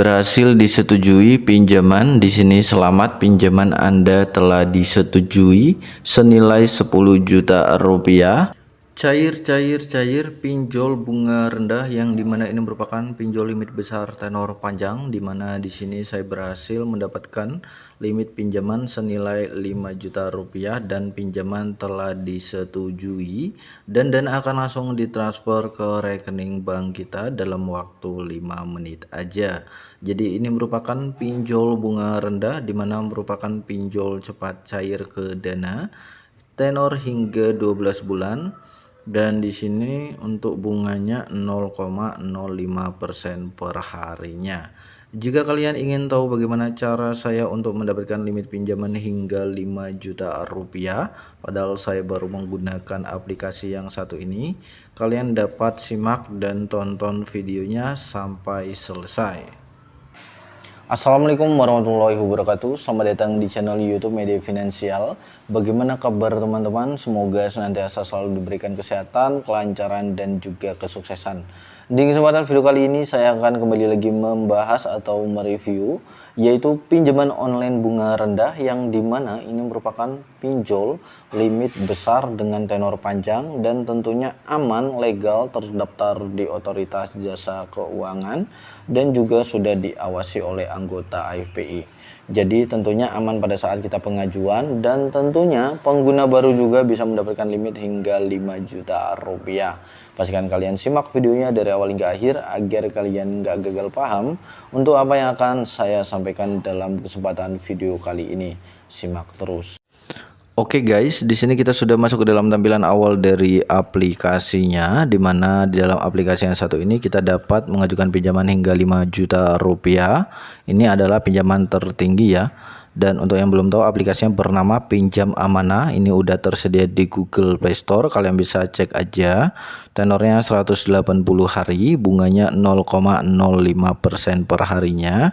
Berhasil disetujui pinjaman. Di sini selamat, pinjaman Anda telah disetujui senilai 10 juta rupiah. Cair pinjol bunga rendah, yang dimana ini merupakan pinjol limit besar tenor panjang, dimana di sini saya berhasil mendapatkan limit pinjaman senilai 5 juta rupiah dan pinjaman telah disetujui dan dana akan langsung ditransfer ke rekening bank kita dalam waktu 5 menit aja. Jadi ini merupakan pinjol bunga rendah, dimana merupakan pinjol cepat cair ke dana tenor hingga 12 bulan. Dan di sini untuk bunganya 0,05% per harinya. Jika kalian ingin tahu bagaimana cara saya untuk mendapatkan limit pinjaman hingga 5 juta rupiah, padahal saya baru menggunakan aplikasi yang satu ini, kalian dapat simak dan tonton videonya sampai selesai. Assalamualaikum warahmatullahi wabarakatuh. Selamat datang di channel YouTube Media Finansial. Bagaimana kabar teman-teman? Semoga senantiasa selalu diberikan kesehatan, kelancaran, dan juga kesuksesan. Di kesempatan video kali ini saya akan kembali lagi membahas atau mereview yaitu pinjaman online bunga rendah, yang dimana ini merupakan pinjol limit besar dengan tenor panjang dan tentunya aman, legal, terdaftar di Otoritas Jasa Keuangan dan juga sudah diawasi oleh anggota AFPI. Jadi tentunya aman pada saat kita pengajuan, dan tentunya pengguna baru juga bisa mendapatkan limit hingga 5 juta rupiah. Pastikan kalian simak videonya dari awal hingga akhir agar kalian nggak gagal paham untuk apa yang akan saya sampaikan dalam kesempatan video kali ini. Simak terus. Oke guys, di sini kita sudah masuk ke dalam tampilan awal dari aplikasinya, di mana di dalam aplikasi yang satu ini kita dapat mengajukan pinjaman hingga 5 juta rupiah. Ini adalah pinjaman tertinggi ya. Dan untuk yang belum tahu, aplikasinya bernama Pinjam Amanah. Ini udah tersedia di Google Play Store, kalian bisa cek aja. Tenornya 180 hari, bunganya 0,05% per harinya.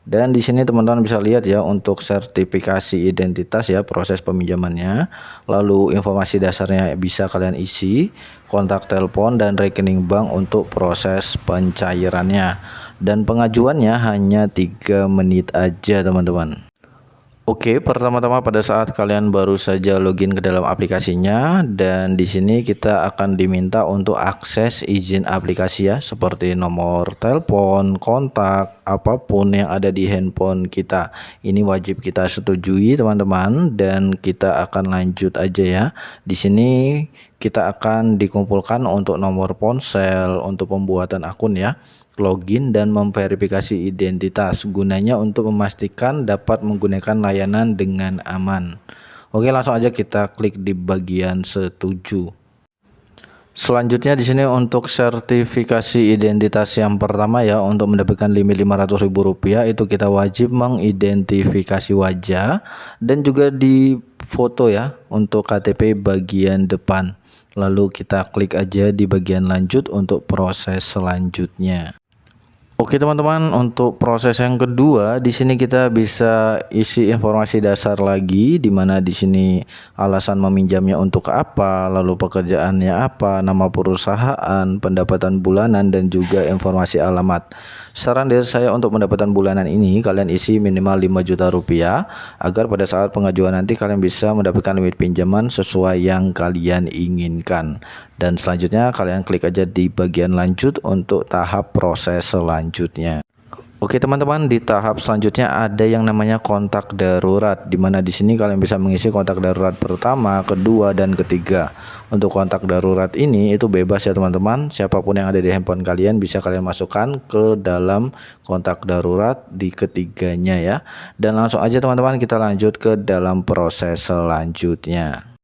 Dan di sini teman-teman bisa lihat ya untuk sertifikasi identitas ya, proses peminjamannya. Lalu informasi dasarnya bisa kalian isi, kontak telepon dan rekening bank untuk proses pencairannya. Dan pengajuannya hanya 3 menit aja teman-teman. Oke, pertama-tama pada saat kalian baru saja login ke dalam aplikasinya, dan di sini kita akan diminta untuk akses izin aplikasi ya, seperti nomor telepon, kontak, apapun yang ada di handphone kita. Ini wajib kita setujui teman-teman, dan kita akan lanjut aja ya. Di sini kita akan dikumpulkan untuk nomor ponsel untuk pembuatan akun ya, login dan memverifikasi identitas, gunanya untuk memastikan dapat menggunakan layanan dengan aman. Oke, langsung aja kita klik di bagian setuju. Selanjutnya di sini untuk sertifikasi identitas yang pertama ya, untuk mendapatkan limit Rp500.000 itu kita wajib mengidentifikasi wajah dan juga di foto ya untuk KTP bagian depan. Lalu kita klik aja di bagian lanjut untuk proses selanjutnya. Oke teman-teman, untuk proses yang kedua di sini kita bisa isi informasi dasar lagi, di mana di sini alasan meminjamnya untuk apa, lalu pekerjaannya apa, nama perusahaan, pendapatan bulanan, dan juga informasi alamat. Saran dari saya untuk pendapatan bulanan ini kalian isi minimal 5 juta rupiah agar pada saat pengajuan nanti kalian bisa mendapatkan limit pinjaman sesuai yang kalian inginkan. Dan selanjutnya kalian klik aja di bagian lanjut untuk tahap proses selanjutnya. Oke teman-teman, di tahap selanjutnya ada yang namanya kontak darurat, di mana di sini kalian bisa mengisi kontak darurat pertama, kedua, dan ketiga. Untuk kontak darurat ini itu bebas ya teman-teman, siapapun yang ada di handphone kalian bisa kalian masukkan ke dalam kontak darurat di ketiganya ya. Dan langsung aja teman-teman kita lanjut ke dalam proses selanjutnya.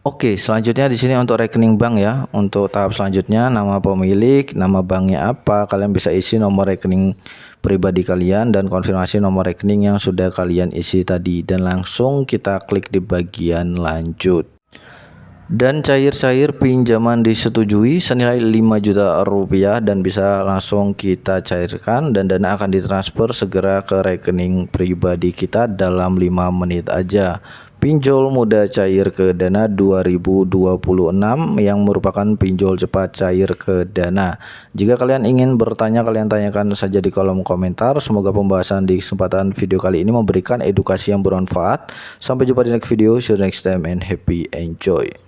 Oke, selanjutnya di sini untuk rekening bank ya. Untuk tahap selanjutnya, nama pemilik, nama banknya apa, kalian bisa isi nomor rekening pribadi kalian dan konfirmasi nomor rekening yang sudah kalian isi tadi, dan langsung kita klik di bagian lanjut. Dan cair pinjaman disetujui senilai 5 juta rupiah dan bisa langsung kita cairkan, dan dana akan ditransfer segera ke rekening pribadi kita dalam 5 menit aja. pinjol mudah cair ke Dana 2026 yang merupakan pinjol cepat cair ke Dana. Jika kalian ingin bertanya, kalian tanyakan saja di kolom komentar. Semoga pembahasan di kesempatan video kali ini memberikan edukasi yang bermanfaat. Sampai jumpa di next video. See you next time and happy enjoy.